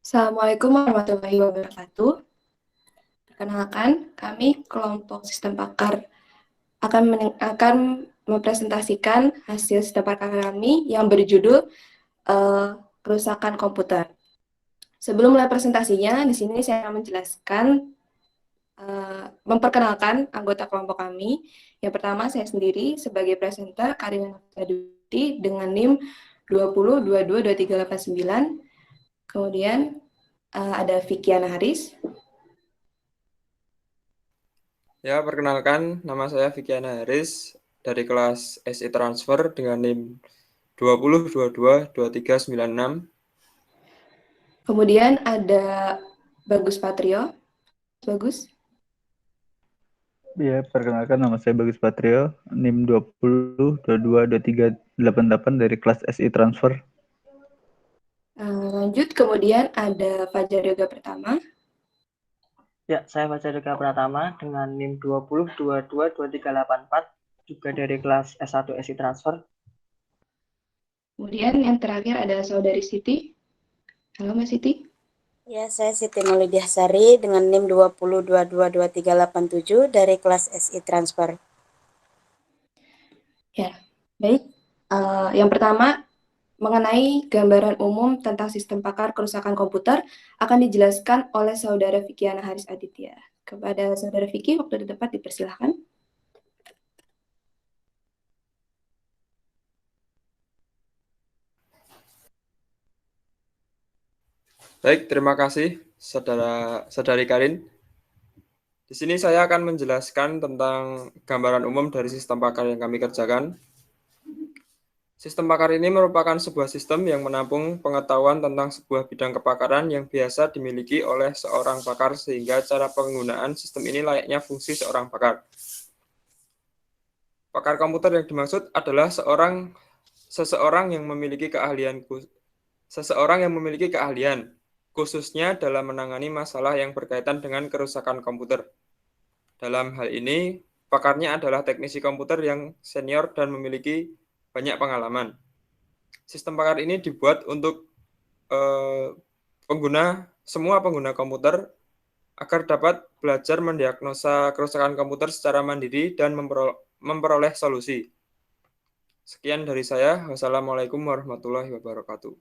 Assalamualaikum warahmatullahi wabarakatuh. Perkenalkan, kami kelompok sistem pakar akan mempresentasikan hasil sistem pakar kami yang berjudul kerusakan komputer. Sebelum mulai presentasinya, di sini saya akan menjelaskan, memperkenalkan anggota kelompok kami. Yang pertama, saya sendiri sebagai presenter Karina Nafsaduti dengan NIM 20222389. Kemudian ada Vikiana Haris. Ya, perkenalkan, nama saya Vikiana Haris dari kelas SI Transfer dengan NIM 20222396. Kemudian ada Bagus Patrio. Bagus. Ya, perkenalkan nama saya Bagus Patrio, NIM 20222388 dari kelas SI Transfer. Lanjut, kemudian ada Fajar Yoga Pertama. Ya, saya Fajar Yoga Pratama dengan NIM 20222384 juga dari kelas S1 SI Transfer. Kemudian yang terakhir ada Saudari Siti. Halo Mbak Siti. Ya, saya Siti Maulidiahsari dengan NIM 20222387 dari kelas SI Transfer. Ya, baik. Yang pertama, mengenai gambaran umum tentang sistem pakar kerusakan komputer akan dijelaskan oleh Saudara Vikiana Haris Aditya. Kepada Saudara Viki, waktu di tempat dipersilahkan. Baik, terima kasih Saudari Karin. Di sini saya akan menjelaskan tentang gambaran umum dari sistem pakar yang kami kerjakan. Sistem pakar ini merupakan sebuah sistem yang menampung pengetahuan tentang sebuah bidang kepakaran yang biasa dimiliki oleh seorang pakar sehingga cara penggunaan sistem ini layaknya fungsi seorang pakar. Pakar komputer yang dimaksud adalah seseorang yang memiliki keahlian khususnya dalam menangani masalah yang berkaitan dengan kerusakan komputer. Dalam hal ini, pakarnya adalah teknisi komputer yang senior dan memiliki banyak pengalaman. Sistem pakar ini dibuat untuk semua pengguna komputer agar dapat belajar mendiagnosa kerusakan komputer secara mandiri dan memperoleh solusi. Sekian dari saya. Wassalamualaikum warahmatullahi wabarakatuh.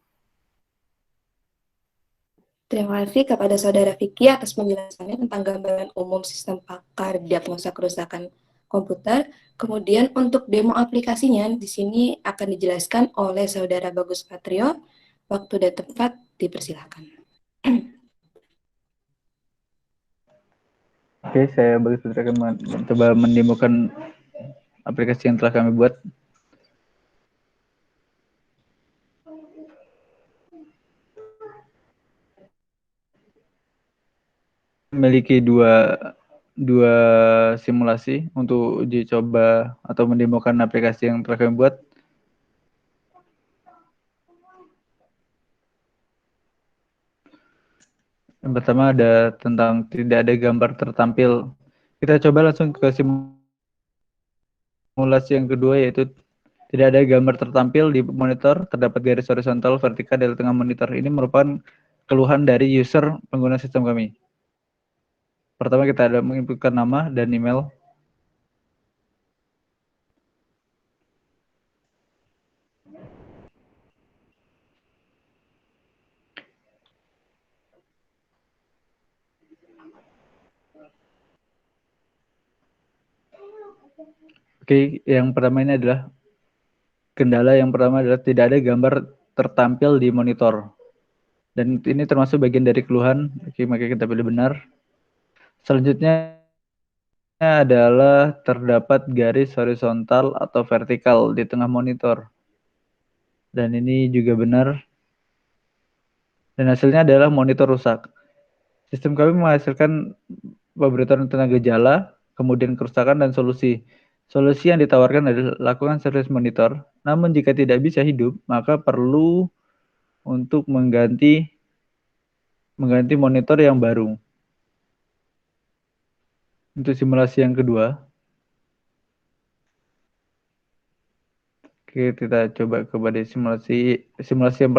Terima kasih kepada Saudara Vicky atas penjelasannya tentang gambaran umum sistem pakar diagnosa kerusakan komputer. Kemudian untuk demo aplikasinya di sini akan dijelaskan oleh Saudara Bagus Patrio. Waktu dan tempat dipersilakan. Oke, saya Bagus Patrio akan mencoba mendemokan aplikasi yang telah kami buat. Memiliki dua simulasi untuk uji coba atau mendemokan aplikasi yang telah kami buat. Yang pertama ada tentang tidak ada gambar tertampil. Kita coba langsung ke simulasi yang kedua, yaitu tidak ada gambar tertampil di monitor, terdapat garis horizontal vertikal di tengah monitor. Ini merupakan keluhan dari user pengguna sistem kami. Pertama kita ada menginputkan nama dan email. Oke, yang pertama ini adalah kendala yang pertama adalah tidak ada gambar tertampil di monitor. Dan ini termasuk bagian dari keluhan. Oke, maka kita pilih benar. Selanjutnya adalah terdapat garis horizontal atau vertikal di tengah monitor. Dan ini juga benar. Dan hasilnya adalah monitor rusak. Sistem kami menghasilkan pemberitahuan tentang gejala, kemudian kerusakan dan solusi. Solusi yang ditawarkan adalah lakukan service monitor. Namun jika tidak bisa hidup, maka perlu untuk mengganti monitor yang baru. Untuk simulasi yang kedua, oke, kita coba kepada simulasi yang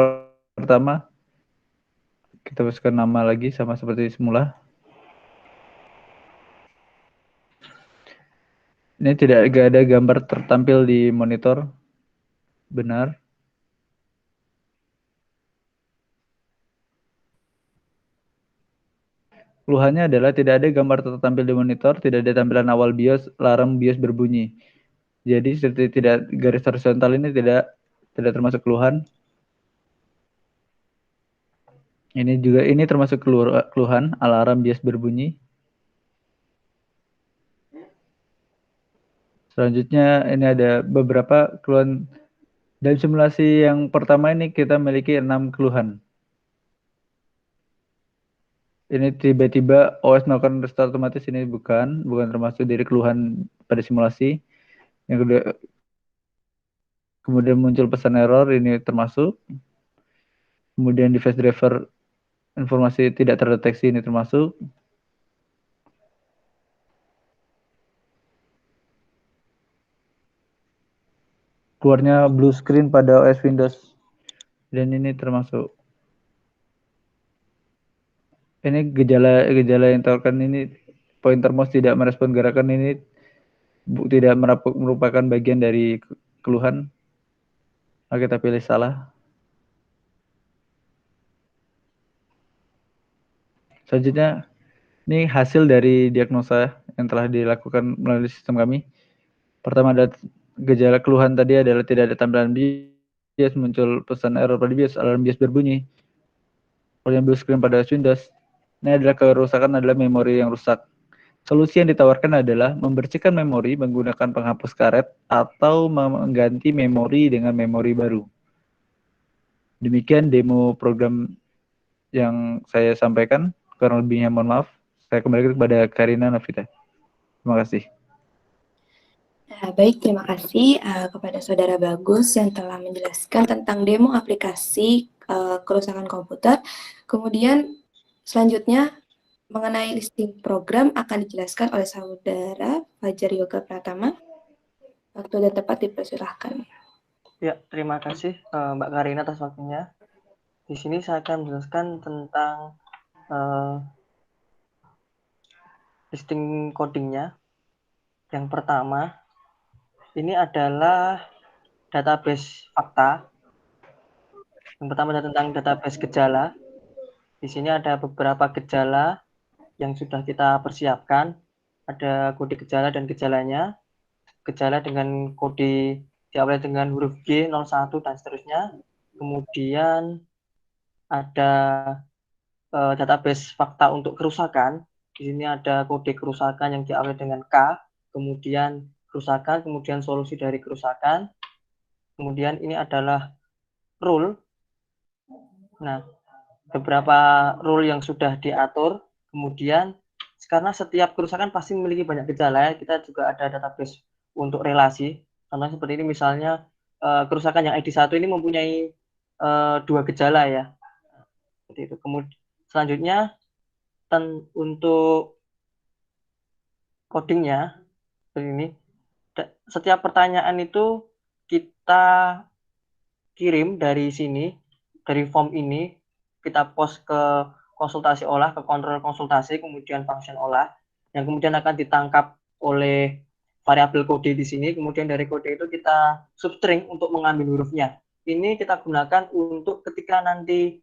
pertama. Kita masukkan nama lagi sama seperti semula. Ini tidak ada gambar tertampil di monitor. Benar. Keluhannya adalah tidak ada gambar tertampil di monitor, tidak ada tampilan awal BIOS, larang BIOS berbunyi. Jadi seperti tidak garis horizontal ini tidak termasuk keluhan. Ini termasuk keluhan alarm BIOS berbunyi. Selanjutnya ini ada beberapa keluhan. Dalam simulasi yang pertama ini kita memiliki 6 keluhan. Ini tiba-tiba OS melakukan restart otomatis, ini bukan termasuk dari keluhan pada simulasi. Yang kedua, kemudian muncul pesan error, ini termasuk. Kemudian device driver informasi tidak terdeteksi, ini termasuk. Keluarnya blue screen pada OS Windows, dan ini termasuk. Ini gejala yang ditawarkan ini, pointer mouse tidak merespon gerakan, ini tidak merupakan bagian dari keluhan. Oke, kita pilih salah. Selanjutnya, ini hasil dari diagnosa yang telah dilakukan melalui sistem kami. Pertama ada gejala keluhan tadi adalah tidak ada tampilan BIOS, muncul pesan error pada BIOS, alarm BIOS berbunyi. Kemudian blue screen pada Windows. Ini adalah kerusakan adalah memori yang rusak. Solusi yang ditawarkan adalah membersihkan memori menggunakan penghapus karet atau mengganti memori dengan memori baru. Demikian demo program yang saya sampaikan. Kurang lebihnya mohon maaf. Saya kembali kepada Karina Novita. Terima kasih. Baik, terima kasih kepada Saudara Bagus yang telah menjelaskan tentang demo aplikasi kerusakan komputer. Kemudian selanjutnya mengenai listing program akan dijelaskan oleh Saudara Fajar Yoga Pratama. Waktu dan tempat dipersilahkan. Ya, terima kasih Mbak Karina atas waktunya. Di sini saya akan menjelaskan tentang listing codingnya. Yang pertama, ini adalah database fakta. Yang pertama adalah tentang database gejala. Di sini ada beberapa gejala yang sudah kita persiapkan. Ada kode gejala dan gejalanya. Gejala dengan kode diawali dengan huruf G, 01, dan seterusnya. Kemudian ada database fakta untuk kerusakan. Di sini ada kode kerusakan yang diawali dengan K, kemudian kerusakan, kemudian solusi dari kerusakan. Kemudian ini adalah rule. Nah, beberapa rule yang sudah diatur. Kemudian karena setiap kerusakan pasti memiliki banyak gejala, kita juga ada database untuk relasi. Contohnya seperti ini, misalnya kerusakan yang ID1 ini mempunyai 2 gejala ya. Seperti itu. Kemudian selanjutnya untuk codingnya seperti ini. Setiap pertanyaan itu kita kirim dari sini, dari form ini, kita post ke konsultasi olah, ke kontrol konsultasi, kemudian function olah, yang kemudian akan ditangkap oleh variabel kode di sini. Kemudian dari kode itu kita substring untuk mengambil hurufnya. Ini kita gunakan untuk ketika nanti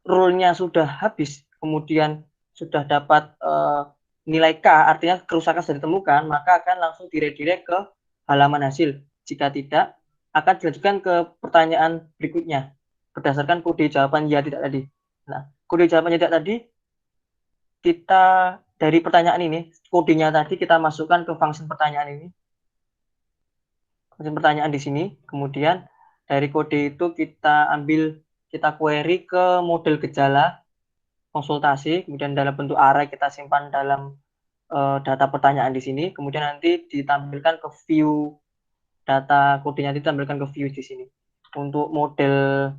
rule-nya sudah habis, kemudian sudah dapat nilai K, artinya kerusakan sudah ditemukan, maka akan langsung diredirect ke halaman hasil. Jika tidak, akan dilanjutkan ke pertanyaan berikutnya berdasarkan kode jawaban ya tidak tadi. Nah, kode jawaban ya tidak tadi, kita dari pertanyaan ini, kodenya tadi kita masukkan ke function pertanyaan ini. Function pertanyaan di sini, kemudian dari kode itu kita query ke model gejala konsultasi, kemudian dalam bentuk array kita simpan dalam data pertanyaan di sini, kemudian nanti ditampilkan ke view data kodenya, ditampilkan ke view di sini. Untuk model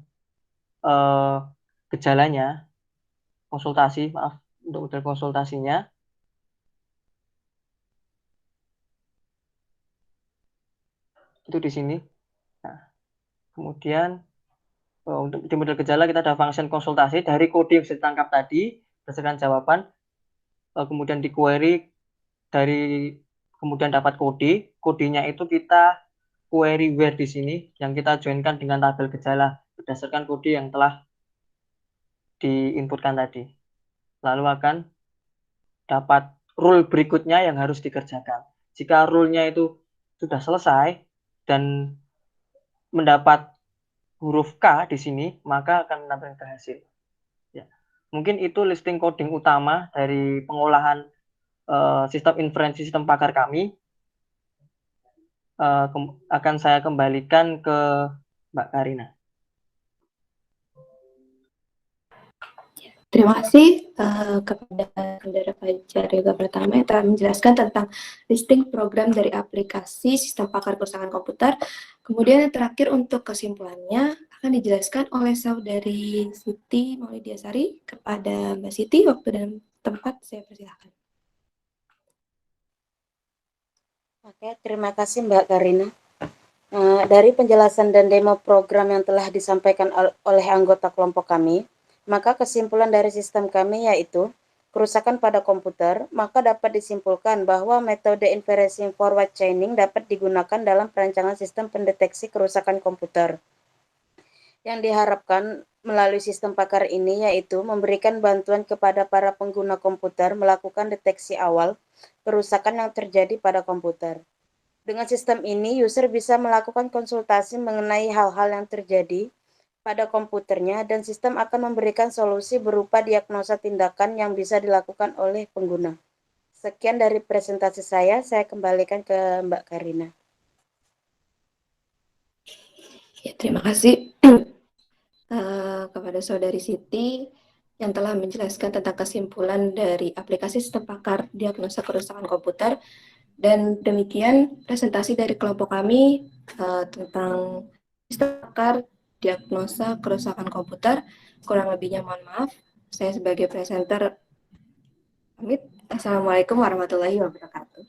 gejalanya, untuk model konsultasinya, itu di sini. Nah, kemudian Untuk di model gejala kita ada function konsultasi dari kode yang sudah ditangkap tadi berdasarkan jawaban, kemudian di query dari kemudian dapat kodenya itu kita query where di sini yang kita joinkan dengan tabel gejala berdasarkan kode yang telah diinputkan tadi. Lalu akan dapat rule berikutnya yang harus dikerjakan. Jika rule-nya itu sudah selesai dan mendapat huruf K di sini, maka akan menampilkan hasil. Ya. Mungkin itu listing coding utama dari pengolahan sistem inferensi sistem pakar kami. Akan saya kembalikan ke Mbak Karina. Terima kasih kepada Saudara Fajar Yoga Pratama yang telah menjelaskan tentang listing program dari aplikasi sistem pakar kerusakan komputer. Kemudian yang terakhir untuk kesimpulannya akan dijelaskan oleh Saudari Siti Maulidiasari. Kepada Mbak Siti, waktu dan tempat saya persilahkan. Oke, terima kasih Mbak Karina. Dari penjelasan dan demo program yang telah disampaikan oleh anggota kelompok kami, maka kesimpulan dari sistem kami yaitu kerusakan pada komputer, maka dapat disimpulkan bahwa metode inferencing forward chaining dapat digunakan dalam perancangan sistem pendeteksi kerusakan komputer. Yang diharapkan melalui sistem pakar ini yaitu memberikan bantuan kepada para pengguna komputer melakukan deteksi awal kerusakan yang terjadi pada komputer. Dengan sistem ini, user bisa melakukan konsultasi mengenai hal-hal yang terjadi pada komputernya dan sistem akan memberikan solusi berupa diagnosa tindakan yang bisa dilakukan oleh pengguna. Sekian dari presentasi saya kembalikan ke Mbak Karina. Ya, terima kasih kepada Saudari Siti yang telah menjelaskan tentang kesimpulan dari aplikasi sistem pakar diagnosa kerusakan komputer. Dan demikian presentasi dari kelompok kami tentang sistem pakar diagnosa kerusakan komputer. Kurang lebihnya mohon maaf. Saya sebagai presenter pamit. Assalamualaikum warahmatullahi wabarakatuh.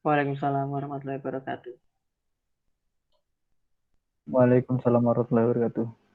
Waalaikumsalam warahmatullahi wabarakatuh. Waalaikumsalam warahmatullahi wabarakatuh.